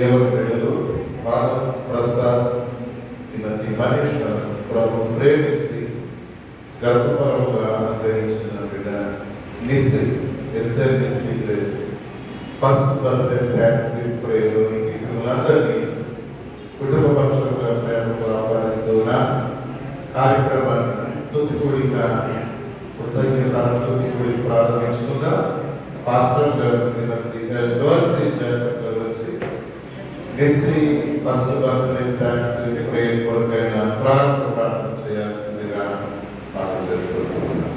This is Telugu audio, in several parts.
ఎవరి బిడ్డలు భారత్ ప్రసాద్ శ్రీమతి మనీష్ ప్రభు ప్రేమించి గర్భఫలముగా అనుగ్రహించిన బిడ్డ Nissi SR Nissi Grace first birthday thanks ప్రేలోనికి మిమ్మల్ని కుటుంబ పక్షంగా ప్రేమకు ఆహ్వానిస్తున్న కార్యక్రమాన్ని స్తుతి కూడిక కృతజ్ఞత స్తుతి కూడిక ప్రారంభించుకుందాం. పాస్టర్ గారు శ్రీమతి గవర్నమెంట్ జాతర వచ్చి Nissi first birthday thanks prayer కొరకైన ప్రార్థన చేయాల్సిందిగా మనం చేసుకుంటున్నాం.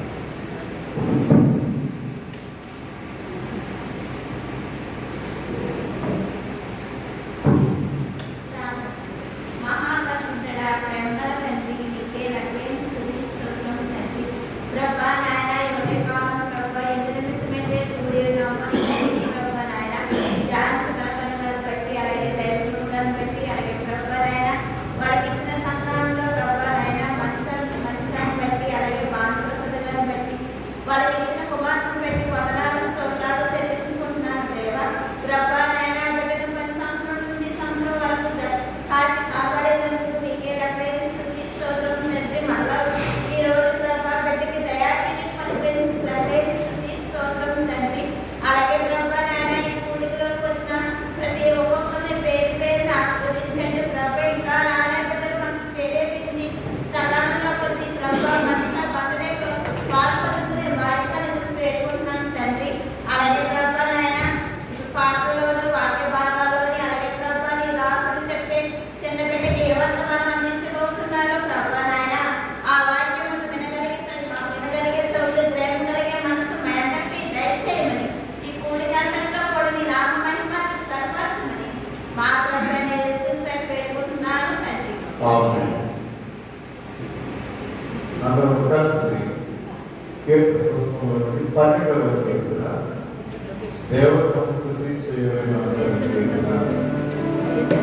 దేవ సంస్కృతి చేయని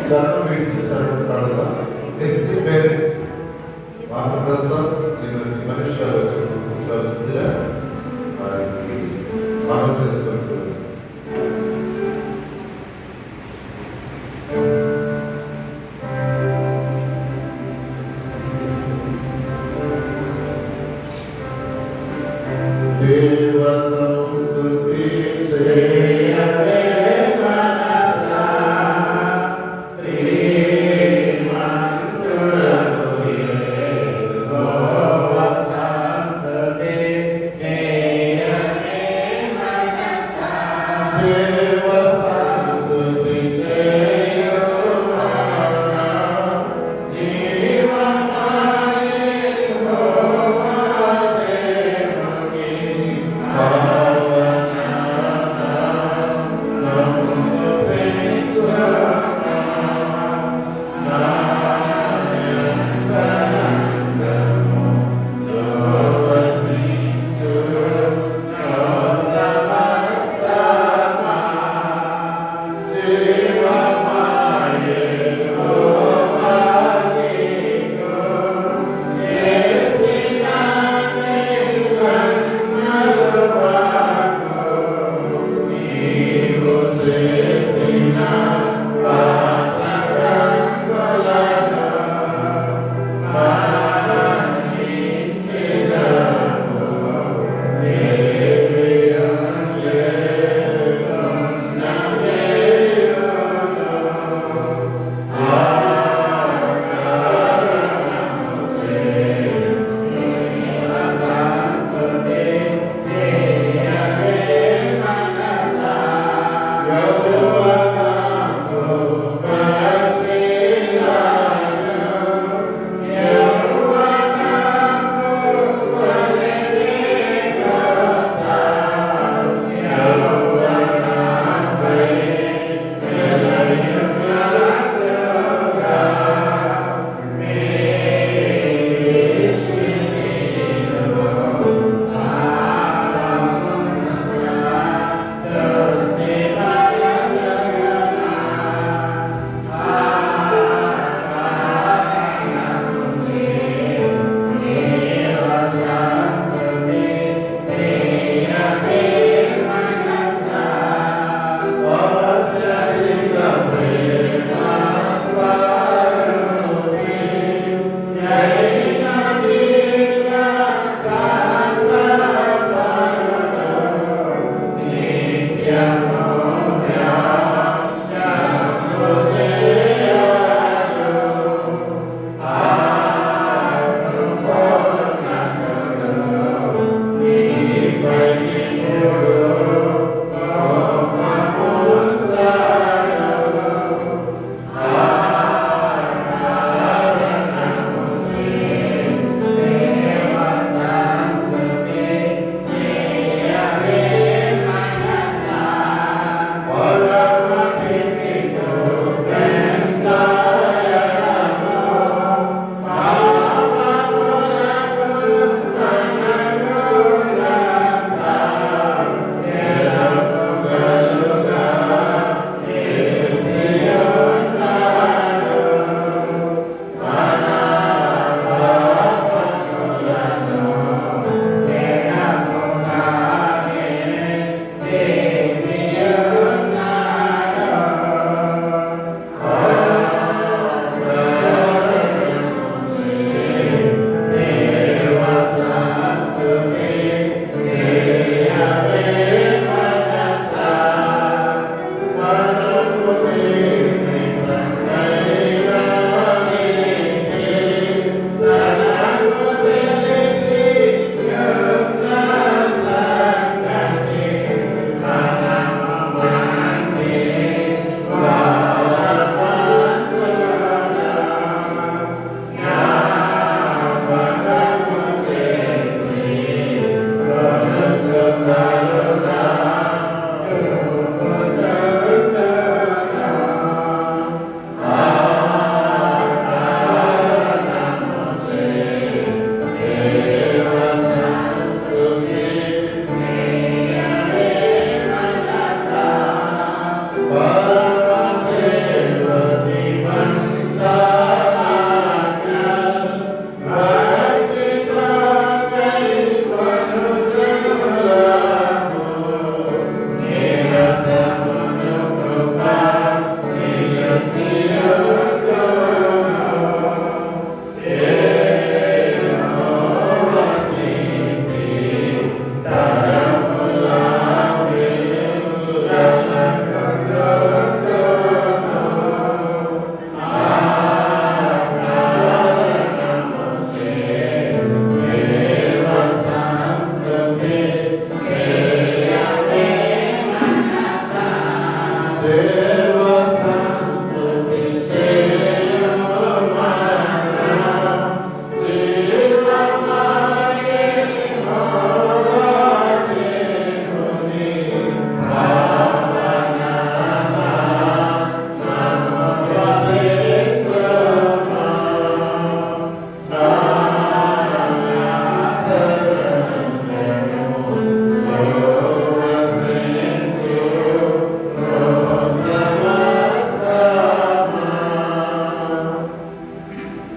చరణం వీటి చరణం ప్రాణాల ఎస్సీ పేరెంట్స్ మాత ప్రసాద్ శ్రీమతి మనీష్ వచ్చి కూర్చోవలసిందిగా వారికి మనం చేసుకుంటున్నాం.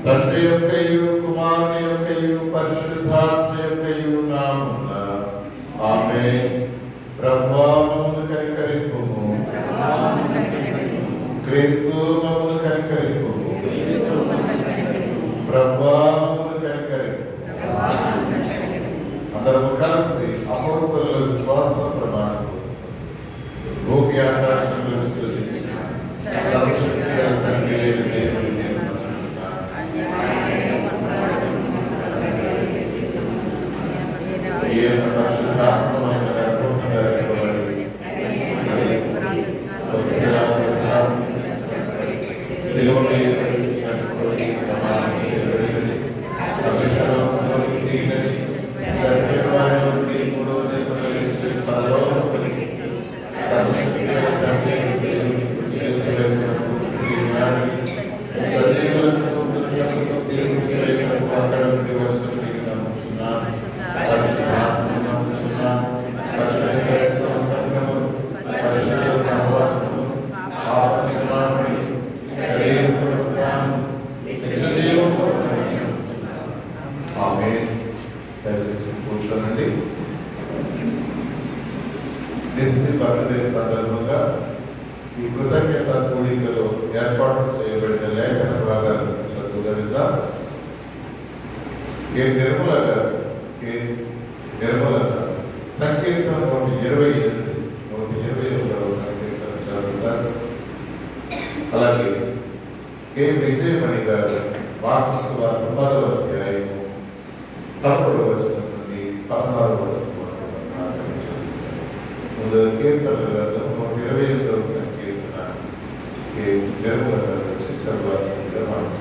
తండ్రి యొక్కయు కుమారుని యొక్కయు పరిశుద్ధాత్మ యొక్కయు నామమున ఆమేన్. ప్రభువా మమ్మల్ని కనికరింపుము. క్రీస్తు మమ్మల్ని కనికరింపుము. ప్రభువా మమ్మల్ని కనికరింపుము. అందరము కలిసి అపోస్తలుల విశ్వాస ప్రమాణము భూమి ఆకాశములను సృజించిన సర్వశక్తి గల తండ్రి అయిన దేవుని ఈయన పరిశుద్ధాత్మమైన గర్భంగా ఇవ్వబడి శిలువ మీద చనిపోయి సమాధి చేయబడి అభిషేకంలోకి దిగినది. చనిపోయిన వారి నుండి మూడవ దిక్కున లేచి పరలోకమునికి సర్వశక్తి గల తండ్రి అయిన దేవుని కుడి చేతి వైపున కూర్చుని ఉన్నాడు. సజీవులకు మృతులకు తీర్పు చేయుటకు అక్కడ నుండి వచ్చినది నమ్ముచున్నాను. కూర్చోనండి. బర్త్డే సందర్భంగా ఈ కృతజ్ఞత కూడికలో ఏర్పాటు చేయబడిన లేఖన భాగాలు చదువుగా నిర్మల గారు సంకీర్తన 128వ సంకీర్తన చదువుతారు. అలాగే విజయమణి గారు వాక్సు వారు 10వ అధ్యాయము 11వ వచనం నుండి 16వ వచనం ముందు కీర్తనలలో 128వ సంకీర్తన నిర్మల గారు వచ్చి చదవాల్సిందిగా మనం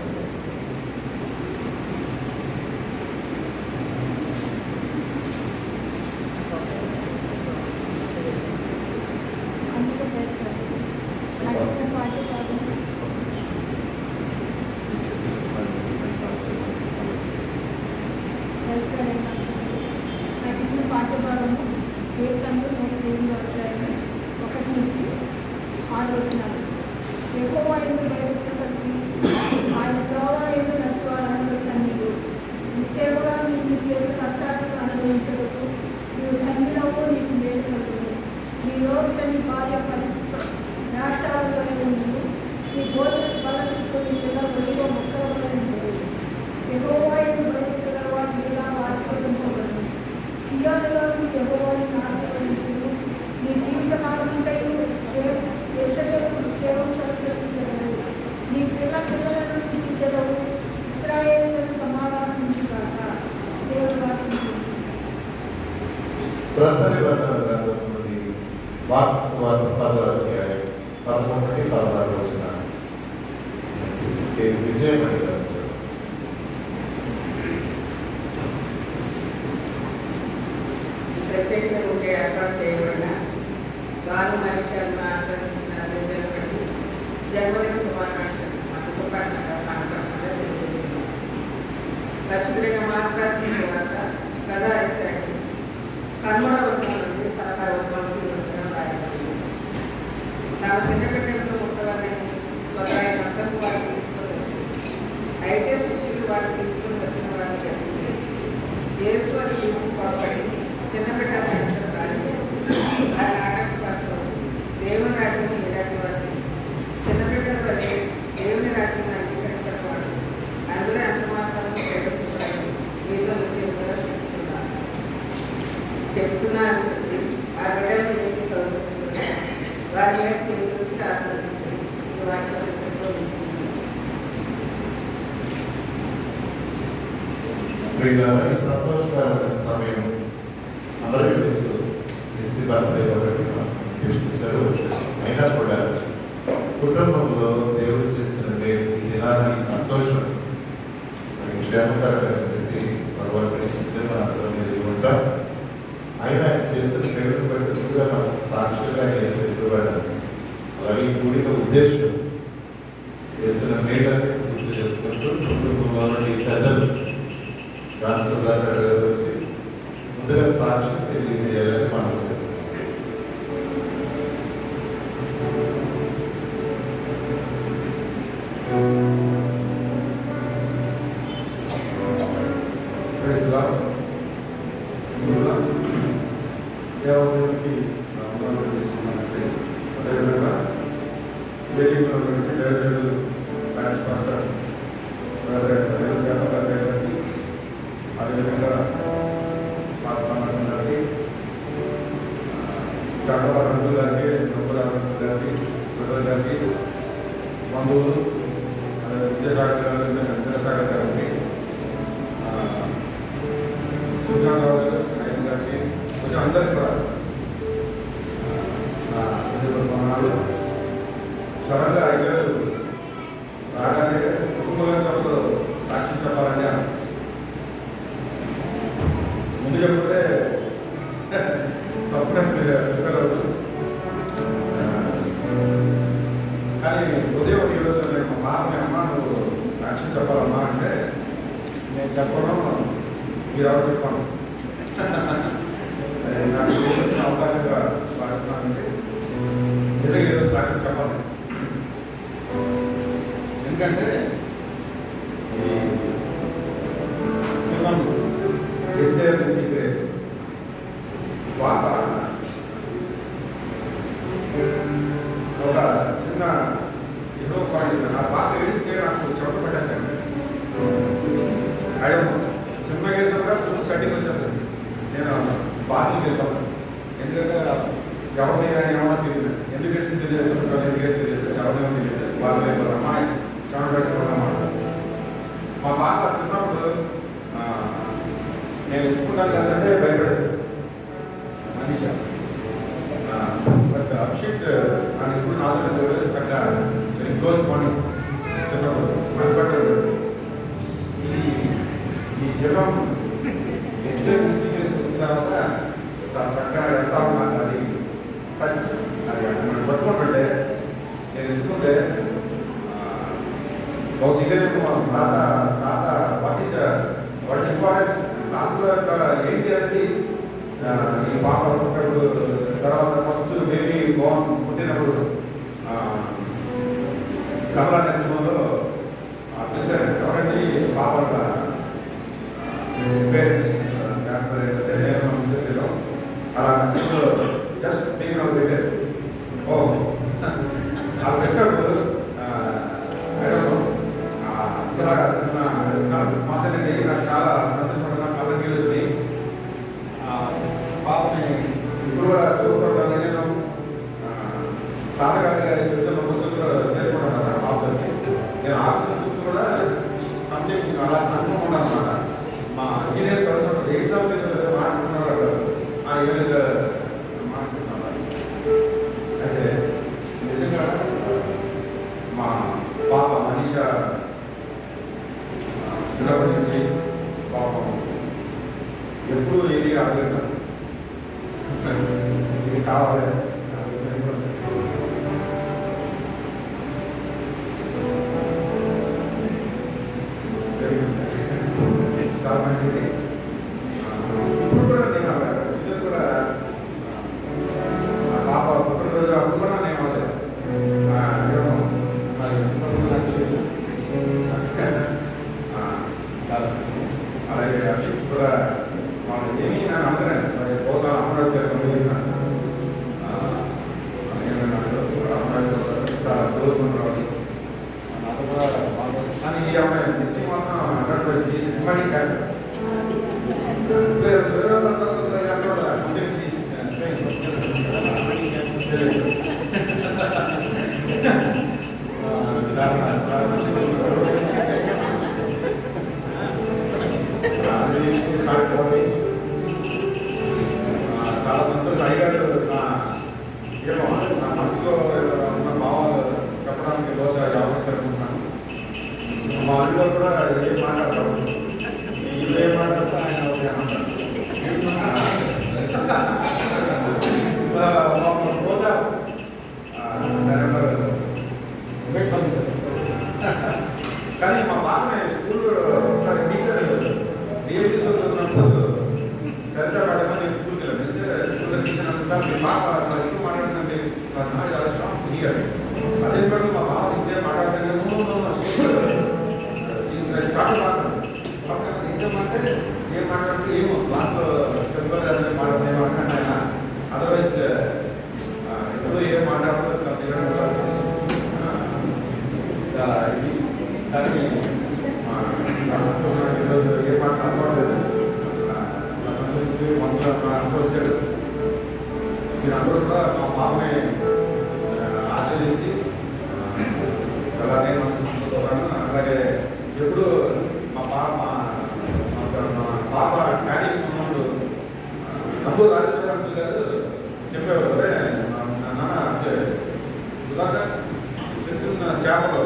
ప్రథరి వందన గ్రంథం నుండి వాక్సు వారు 10వ అధ్యాయం 11-16 వచనాలు విజయమణి గారు ప్రత్యేకంగా ఉంటే ఏర్పాటు చేయబడిన గాలి మనుష్యాలను ఆశ్రయించిన ప్రజలను బట్టి జన్మదిన శుభాకాంక్షలు మా కుటుంబాన్ని సంఘటనగా తెలియజేస్తున్నాం. పరిశుద్ధంగా మార్పు తర్వాత ప్రజా రక్షణ 13వ వచనం నుండి 16వ వచనం రాయబడింది. తాము చిన్నపెట్టెంతో ముట్టవాలని స్వగాయ మొత్తం వారు తీసుకొని వచ్చి అయితే శిష్యులు వారు తీసుకుని వచ్చిన వారిని గర్పించారు. యేసు వారు తీసుకుని పాల్పడి చిన్నపెట్ట కానీ ఆయన ఆటంకపరచడం దేవుని రాజ్యం ఇలాంటి వారిని చిన్నపెట్ట వరకు దేవుని రాజ్యం అంగీకరించడం అందులో ఎంత మాత్రం ప్రవేశించడం మీతో చెప్తున్నా చెప్తున్నాను చెప్పి ఆ బిడ్డలు ఏమి చదువుతున్నారు వారి మీద చేసి ఆశ్రయించండి. ఈ వాక్యం సంతోషకరమైన సమయం అందరికీ తెలుసు. బర్త్డే కాబట్టి తీసుకొచ్చారు. అయినా కూడా ఈ కూడిక ఉద్దేశం చేసిన మేళని గుర్తు చేసుకుంటూ కుటుంబంలో నుండి పెద్దలు రాష్ట్రాలు వచ్చి ముందుగా సాక్ష్యం తెలియజేయాలని మనం చేస్తున్నాం. దేవునికి వందనాలు చేసుకున్నానంటే అదేవిధంగా వేదికలో ఉన్నటువంటి దైవజనులు మ్యాచ్ మాస్టర్ గారికి అదేవిధంగా గారికి గణపతి గారికి నొప్పురాజు గారికి ప్రజల గారికి బంధువులు విద్యాసాగర్ గారు విద్యాసాగర్ గారికి సూర్యారావు గారికి కొంచెం అందరికీ కూడా సడన్గా అడిగారు రాగానే కుటుంబంలో సాక్షి చెప్పాలని ముందు చెప్తే తప్పుడే చెప్పగలరు. కానీ ఉదయం ఈరోజు నేను మా అమ్మ నువ్వు సాక్షి చెప్పాలమ్మా అంటే నేను చెప్పను మీరు చెప్పాను నాకు వచ్చిన అవకాశంగా భావిస్తున్నానంటే నిజంగా ఈరోజు సాక్షి చెప్పాలి. ఎందుకంటే పాప ఒక చిన్న ఏదో పాయింట్ ఆ పాప ఏడిస్తే నాకు చెమట పెట్టేస్తాను. అయ్యో చిన్నగా ఏదో కూడా ఫుల్ సెట్టింగ్ వచ్చేస్తుంది. నేను బాధలు వెళ్తాను. ఎందుకంటే ఎవరిని ఏమన్నా తెలియదు, ఎందుకు వేసింది తెలియదు, ఎందుకు తెలియదు, ఎవరినేమో తెలియదు. వాళ్ళు అమ్మాయి చెమట పెట్టి చూడమాట. మా పాప చిన్నప్పుడు నేను ఎత్తుకున్నాను కదంటే భయపడేది మనీష. బట్ అభిషేక్ నాకు ఇప్పుడు నాలుగు చక్కగా క్లోజ్ పని చిన్నప్పుడు మనపడ్డాడు. ఈ జనం ఎక్స్పీరియన్స్ వచ్చిన తర్వాత చాలా చక్కగా వెళ్తా ఉన్నాను. అది టచ్ అది మనం పట్టుకోమంటే నేను ఎందుకుంటే బహుశా ఇదే తాత వాట్ ఈస్ వాట్ ఇంపార్టెన్స్ దాంట్లో ఏంటి అనేది ఈ పాప పుట్టినప్పుడు తర్వాత ఫస్ట్ బేబీ బాగుంది పుట్టినప్పుడు కమలా నరసింహంలో పిలిచారు. ఎవరండి పాప పేరెంట్స్ అంటే నేను మిస్సెస్ అలా నచ్చిందో జస్ట్ మీకు నాకు పెట్టారు. ఓ అలా పెట్టినప్పుడు ఇలా చిన్న మాసండి నాకు చాలా సంతోషపడుతున్నాను. కళ్ళకి వచ్చి పాపని ఇప్పుడు కూడా చూసుకుంటాను. నేను తాతగారి చర్చలో కూర్చొని చేసుకుంటాను కదా పాపకి. నేను ఆఫీసులో కూర్చొని కూడా సంథింగ్ అలా అనుకుంటున్నాను అనమాట. మా ఇంజనీర్స్ చదువుకుంటారు ఎగ్జామ్ మాట్లాడుతున్నారు ఆ ఏదైనా మాట్లాడుతున్నారు. అయితే నిజంగా మా పాప మనీష చిన్నప్పటి నుంచి పాపం ఎప్పుడు ఏది అడగలేదు. ఇది కావాలి చాలా మంచిది. ఇప్పుడు కూడా నేను ఈరోజు కూడా పాప పుట్టినరోజు అప్పుడు కూడా నేను అవ్వలేదు. అలాగే అభిషేక్ కూడా వాళ్ళు ఏమీ నాకు అందరూ బహుశా అమరావతి అమరావతి చాలా కోరుకుంటున్నారు. నాతో కూడా కానీ ఈ అమ్మాయి మిస్సింగ్ మాత్రం అన్నట్టు వచ్చి ఇవ్వడానికి కాదు చేశారు. అదే పట్ల మా బావ ఇంకే మాట్లాడతాను చాలా రాశాను. ఇంకేమంటే ఏం మాట్లాడితే ఏమో క్లాస్లో చెప్పలేదు మాట్లాడేమంటే ఆయన అదర్వైజ్ ఎప్పుడు ఏం మాట్లాడుతూ దాన్ని ఈరోజు ఏం మాట్లాడలేదు అందరూ వచ్చాడు. మీరందరూ కూడా మా పాపని ఆశ్రయించి అలాగే అలాగే ఎప్పుడు మా పాప కానీ ఉన్నప్పుడు డబ్బు రాజకీయ గారు చెప్పేవారు నాన్న సుధాకర్ చిన్న చిన్న చేపలు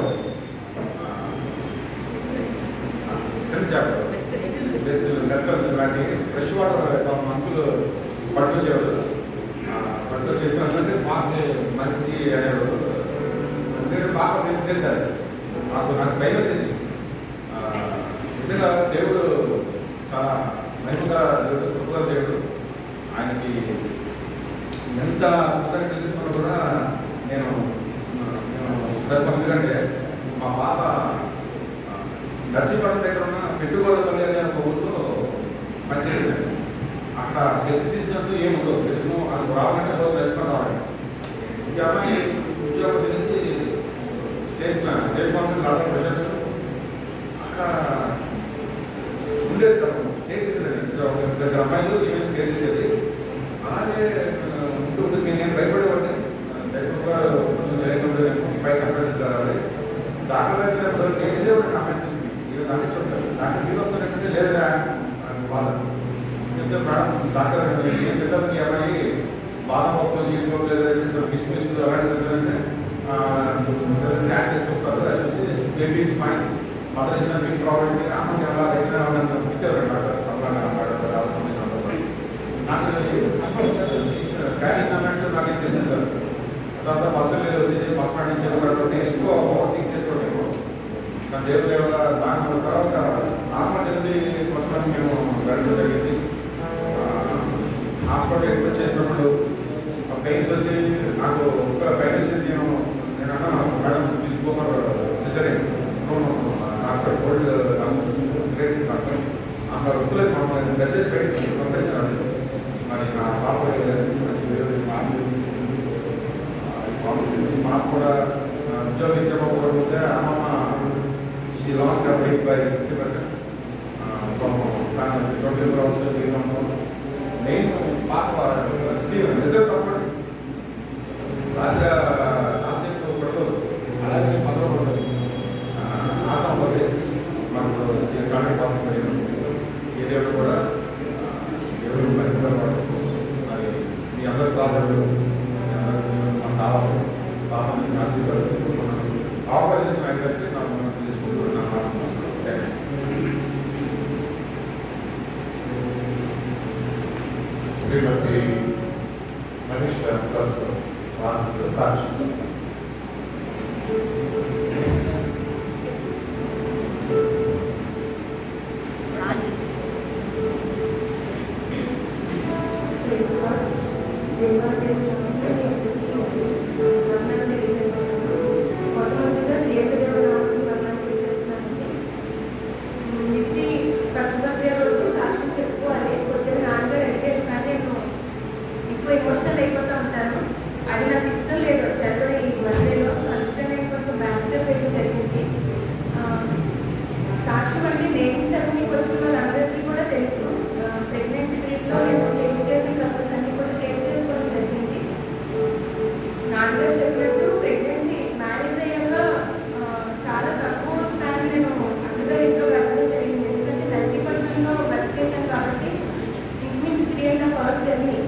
మెత్తలు లాంటి ఫ్రెష్ వాటర్ మందులు పట్టుకొచ్చేవారు. పట్టుకొచ్చేటంటే మాకు మంచిది అనేవారు. నేను బాగా తెలియదు నాకు భయం వేసింది. నిజంగా దేవుడు చాలా మహిమగా దేవుడు, కృపగా దేవుడు. ఆయనకి ఎంత కృతజ్ఞత తెలుసుకున్నా కూడా నేను ఎందుకంటే మా పాప నర్సీపట్నం దగ్గర ఉన్న పెట్టుకోవడం అనే ఒక ఊళ్ళో మంచిది. అక్కడ ఫెసిలిటీస్ అంటూ ఏముండవు. తెలుసు అది రావాలంటే రోజు వేసుకొని రావాలి. ఈ అమ్మాయి ఉద్యోగం గురించి స్టేట్ గవర్నమెంట్ లాగా ప్రెషర్స్ అక్కడ ఉండేది కదా, స్టే చేసేది. ఇద్దరు అమ్మాయిలు ఏమేమి స్టే చేసేది. అలాగే ఉంటుంది. నేను భయపడేవాడిని. బయట రావాలి. డాక్టర్ దగ్గర నేను వెళ్ళేవాడిని. అమ్మాయి చూసుకుని ఇది దాన్ని చూడాలి. డాక్టర్ మీరు వస్తానంటే లేదా బాధ చెప్తే మేడం డాక్టర్ ఏం పెట్టాలి మీ అమ్మాయి బాధ పప్పులు జీవితం లేదా డిస్మిస్ అలాంటి స్కాన్ చేసి చూస్తారు. అది చూసి baby is fine, mother is big problem. అమ్మకి ఎలా వేసినా పెట్టేవారు డాక్టర్. క్యారింగ్ అన్నట్టు నాకేం తెలిసింది. తర్వాత బస్సులు వచ్చేసి బస్ స్టాండ్ నుంచి నేను ఎక్కువ ఓవర్థింక్ చేసుకోవడం. నా దేవుడు దాని తర్వాత నార్మల్ డెలివరీ కోసం మేము వెళ్ళడం జరిగింది. హాస్పిటల్ అడ్మిట్ చేసినప్పుడు పెయిన్స్ వచ్చి నాకు ఒక పెయిన్స్ నేను అన్నాను మేడం తీసుకోమని సిజరీ డాక్టర్ గోల్డ్ గ్రేట్ డాక్టర్ అక్కడ ఒప్పులేదు. మమ్మల్ని మెసేజ్ పెట్టి పంపిస్తున్నాను. మరి నా పాప మాకు కూడా ఉద్యోగం చెప్పకపోతే అమ్మమ్మ she lost her weight by 50%. 24 hours మెయిన్ పాప నిద్ర తప్పండి. రాత్రి కాసేపు పడదు. అలాగే పదవ పడదు. ఆటం పడి మనకు స్టార్టింగ్ పాపం ఏ దేవుడు కూడా దేవుడు మంచిగా పడదు. మరి మీ అందరు కావాలి మన కావాలి పాపని ఆశీర్వాదం అవకాశం ఇచ్చిన అయితే నాకు తీసుకుంటున్నాను. శ్రీమతి మనీష్ ప్లస్ సాక్షి. ఎమోషనల్ అయిపోతూ ఉంటాను. అది నాకు ఇష్టం లేదు చదవడం ఈ మధ్యలో. సో అందుకే నేను కొంచెం బ్యాక్ స్టెప్ అయితే జరిగింది. సాక్ష్యం అంటే నేమ్స్ అన్ని వచ్చిన వాళ్ళందరికీ కూడా తెలుసు. ప్రెగ్నెన్సీ పీరియడ్లో నేను ఫేస్ చేసిన ట్రబుల్స్ అన్ని కూడా షేర్ చేసుకోవడం జరిగింది. నాన్నగారు చెప్పినట్టు ప్రెగ్నెన్సీ మ్యారేజ్ అయ్యాక చాలా తక్కువ స్పాన్ నేను అత్తగారి ఇంట్లో వెళ్ళడం జరిగింది. ఎందుకంటే నర్సీపట్నంలో వర్క్ చేశాను కాబట్టి ఇంచుమించు 3.5 hours journey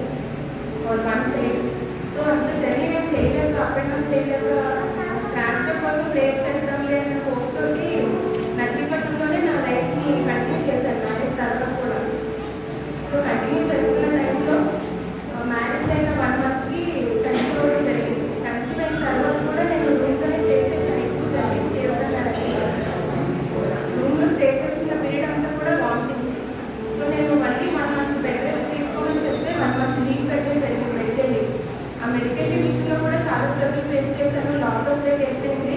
on one side. So అంత జర్నీ నేను చేయలేక అప్ అండ్ డౌన్ చేయలేక ట్రాన్స్ఫర్ కోసం ప్రేర్ చేయడం లేని హోప్తో నర్సీపట్నంలోనే నా లైఫ్ని కంటిన్యూ చేశాను మ్యారేజ్ తర్వాత కూడా. సో కంటిన్యూ చేస్తున్న టైంలో మ్యారేజ్ అయిన 1 monthకి కన్సీవ్ అవ్వడం జరిగింది. కన్సీవ్ అయిన తర్వాత కూడా నేను రూమ్లోనే స్టే చేశాను. ఎక్కువ జర్నీస్ చేయడానికి రూమ్లో స్టే చేస్తున్న పీరియడ్ అంతా కూడా వామిటింగ్స్. సో నేను మళ్ళీ 1 month బెడ్ రెస్ట్ తీసుకోమని చెప్తే 1 month లీవ్ పెట్టడం జరిగింది, మెడికల్ లీవ్. ఆ మెడికల్ లీవ్ విషయంలో కూడా చాలా స్ట్రగుల్ ఫేస్ చేశాను. కంప్లీట్ అయిపోయింది.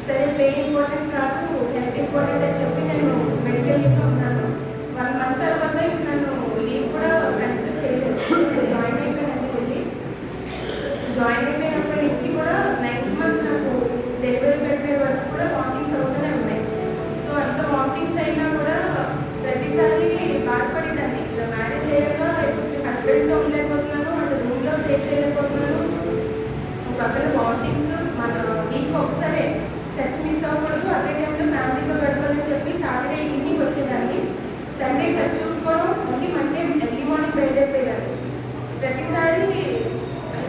సరే పే ఇంపార్టెంట్ కాదు, హెల్త్ ఇంపార్టెంట్ అని చెప్పి నేను మెడికల్ లీవ్లో ఉన్నాను. 1 మంత్ తర్వాత ఇంక నన్ను లీవ్ కూడా కన్సిడర్ చేయలేదు. జాయిన్ అయిపోయానండి. వెళ్ళి జాయిన్ అయిపోయినప్పటి నుంచి కూడా 9th మంత్ నాకు డెలివరీ పెట్టే వరకు కూడా వామిటింగ్స్ అవుతూనే ఉన్నాయి. సో అంత వామిటింగ్స్ అయినా కూడా ప్రతిసారి బాధపడేదాన్ని. ఇలా మ్యారేజ్ అయ్యాక ఇప్పుడు హస్బెండ్తో ఉండలేకపోతున్నాను, అంటే రూమ్లో స్టే చేయలేకపోతున్నాను. పక్కన వామిటింగ్స్ మన వీక్ ఒకసారి చర్చ్ మిస్ అవ్వకూడదు, అదే టైంలో ఫ్యామిలీతో గడపాలని చెప్పి సాటర్డే ఈవినింగ్ వచ్చేదాన్ని. సండే చర్చ్ చూసుకోవడం, మళ్ళీ మండే ఎర్లీ మార్నింగ్ బయలుదేరిపోయేదాన్ని. ప్రతిసారి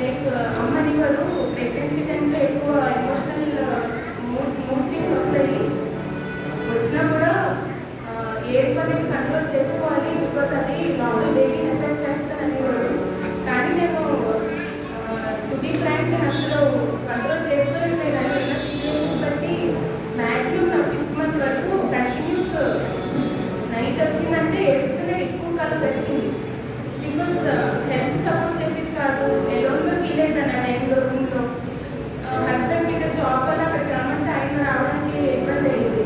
లైక్ అమ్మని గారు ప్రెగ్నెన్సీ టైంలో ఎక్కువ ఎమోషనల్ మూడ్ స్వింగ్స్ వస్తాయి. వచ్చినా కూడా ఏడుపు అనేది కంట్రోల్ చేసుకోవాలి, బికాస్ అది లోపల బేబీని ఎఫెక్ట్ చేస్తాననేవాడు. కానీ నేను టు బీ ఫ్రాంక్ నేను అసలు కంట్రోల్ చేసుకోలేకపోయాను. ఉన్న సిచ్యువేషన్స్ బట్టి మ్యాక్సిమం నా 5th మంత్ వరకు కంటిన్యూస్ నైట్ వచ్చిందంటే ఏడుస్తూనే ఎక్కువ కాలం వచ్చింది. బికాస్ హెల్త్ సపోర్ట్ చేసేది కాదు, ఎలోన్గా ఫీల్ అవుతాను ఆ టైంలో రూమ్లో. హస్బెండ్ ఇక్కడ జాబ్ వల్ల అక్కడికి రమ్మంటే ఆయన రావడానికి ఇబ్బంది అయ్యింది.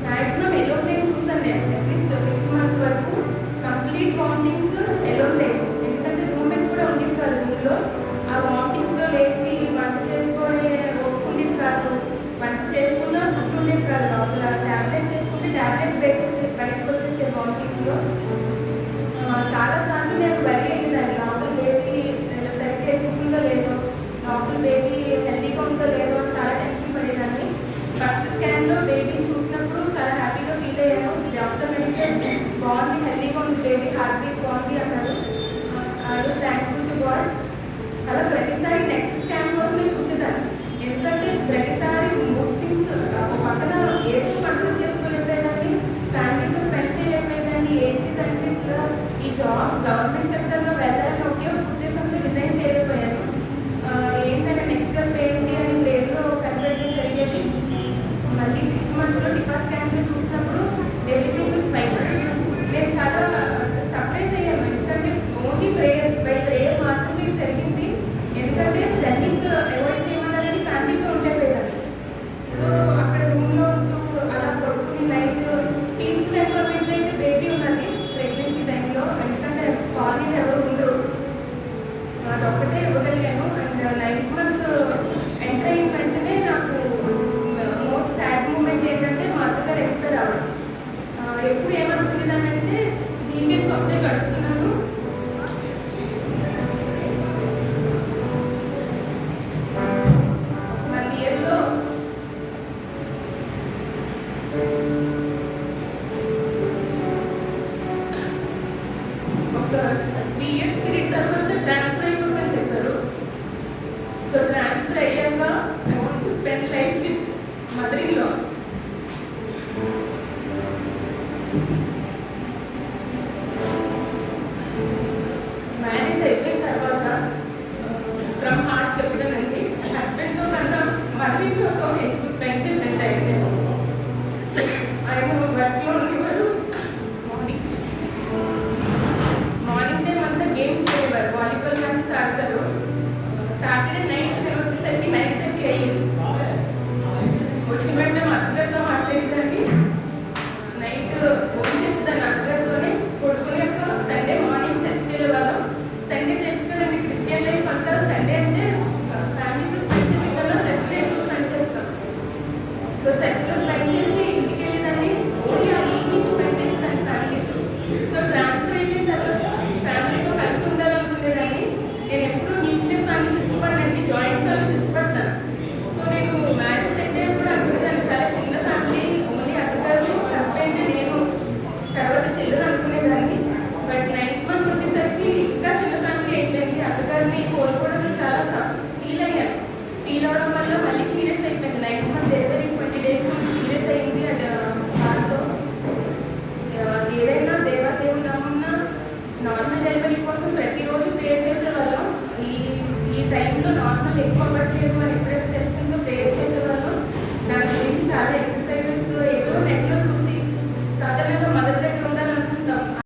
మ్యాక్సిమం ఎలోన్ టైం చూసాను నేను. అట్లీస్ట్ 5th మంత్ వరకు కంప్లీట్ వామిటింగ్స్ ఎలోన్ లేదు. ఎందుకంటే రూమ్మేట్ కూడా ఉండేది కాదు రూమ్లో. ఆ వామిటింగ్స్లో లేచి వంట చేసుకొని ఒప్పుకుండేది కాదు, వంట చేసుకున్న ఫుడ్ ఉండేది కాదు లోపల. ట్యాబ్లెట్స్ చేసుకుంటే ట్యాబ్లెట్స్ బయటకు వచ్చేసే వామిటింగ్స్లో. చాలాసార్లు నేను వరి అయ్యేదాన్ని, లోపల బేబీ సరిగ్గా ఎదుగుతుందో లేదో, లోపల బేబీ హెల్తీగా ఉందో లేదో చాలా టెన్షన్ పడేదాన్ని. ఫస్ట్ స్కాన్లో బేబీని చూసినప్పుడు చాలా హ్యాపీగా ఫీల్ అయ్యాను. డాక్టర్ అడిగితే బాగుంది, హెల్తీగా ఉంది బేబీ, హార్ట్ బీట్ బాగుంది అన్నారు. I was thankful to God. అలా ప్రతిసారి నెక్స్ట్ స్కాన్ కోసమే చూసేదాన్ని. ఎందుకంటే ప్రతిసారి మూడ్ స్వింగ్స్ ఒక పక్కన ఏడుపు కంట్రోల్ చేసుకోలేకపోయేదాన్ని, ఫ్యామిలీతో స్పెండ్ చేయలేకపోయేదాన్ని. ఏంటి తండ్రి ఈ జాబ్ గవర్నమెంట్ సెక్టర్లో వెళ్ళాలని ఒకే ఒక ఉద్దేశంతో రిజైన్ చేయలేకపోయాను. ఏంటంటే నెక్స్ట్ స్టెప్ ఏంటి అని బ్రెయిన్లో కన్వర్ట్ జరిగేది. మళ్ళీ 6th మంత్లో టిఫా స్కాన్లో చూసినప్పుడు ఎవ్రీథింగ్ ఇస్ ఫైన్. నేను చాలా సర్ప్రైజ్ అయ్యాను, ఎందుకంటే ఓన్లీ ప్రేయర్ మాత్రమే జరిగింది. ఎందుకంటే జర్నీస్ అవాయిడ్ చేయమన్నారని ఫ్యామిలీతో ఉండేపోయేదాన్ని. సో అక్కడ రూమ్లో ఉంటూ అలా పడుకుని నైట్ పీస్ఫుల్ ఎన్వైర్మెంట్ అయితే బేబీ ఉన్నది ప్రెగ్నెన్సీ టైంలో. ఎందుకంటే కాలనీలో ఎవరు ఉండరు, అదొక్కటే ఇవ్వగలిగాను. అండ్ 9th మంత్ ఎంటర్ అయిన వెంటనే నాకు మోస్ట్ సాడ్ మూమెంట్ ఏంటంటే మా అత్తగారు ఎక్స్పైర్ అవ్వడం. ఎప్పుడు ఏమనుకునేదానంటే వీకెండ్స్ ఒకటే గడుపుతున్నాను, మ్యారేజ్ అయిపోయిన తర్వాత ఫ్రమ్ హార్ట్ చెప్తానండి, హస్బెండ్తో కన్నా మదరింగ్తో ఎక్కువ స్పెండ్ చేసిన టైం నేను. ఆయన వర్క్లో ఉండేవారు. మార్నింగ్ టైం అంతా గేమ్స్ వెళ్ళేవారు, వాలీబాల్ మ్యాచెస్ ఆడతారు. సాటర్డే నైట్ నేను వచ్చేసరికి 9:30 అయ్యింది. వచ్చిన వెంటనే మా అత్తగారితో మాట్లాడేదాన్ని. నైట్ ఫోన్ చేసేదాన్ని అత్తగారితోనే. కొడుకుని యొక్క సండే మార్నింగ్ చర్చ్కి వెళ్ళేవాళ్ళం. సండే తెలుసు కదండి, క్రిస్టియన్ లైఫ్ అంతా సండే అంటే ఫ్యామిలీతో స్పెండ్ చేసే కన్నా చర్చ్లో ఎక్కువ స్పెండ్ చేస్తాం. సో చర్చ్లో స్పెండ్ చేసి ఇంటికి వెళ్ళేదాన్ని. ఓన్లీ ఆ ఈవినింగ్ స్పెండ్ చేసేదాన్ని ఫ్యామిలీతో. సో ట్రాన్స్ఫర్ అయిపోయిన తర్వాత ఫ్యామిలీతో కలిసి ఉండాలనుకునేదాన్ని. నేను ఎప్పుడూ న్యూక్లియర్ ఫ్యామిలీస్ ఇష్టపడినండి, జాయింట్ ఫ్యామిలీస్ ఇష్టపడతాను. సో నేను మ్యారేజ్ సెట్ అయ్యేప్పుడు అనుకునేదాన్ని చాలా చిన్న ఫ్యామిలీ, ఓన్లీ అత్తగారు హస్బెండ్ నేను తర్వాత చిల్డ్రన్ అనుకునేదాన్ని. బట్ 9th మంత్ వచ్చేసరికి ఇంకా చిన్న ఫ్యామిలీ అయిపోయింది. అత్తగారిని కోల్పోవడం చాలా ఫీల్ అయ్యాను. ఫీల్ అవడం వల్ల మళ్ళీ సీరియస్ అయిపోయింది. 9th మంత్ డెలివరీ 20 days నుండి సీరియస్ అయింది. అండ్ దాంతో ఏదైనా దేవాదేవులు నమ్మున్నా నార్మల్ డెలివరీ కోసం ప్రతిరోజు ప్రేయర్ చేసేవాళ్ళం. ఈ టైంలో నార్మల్ ఎక్కువ అవ్వట్లేదు అని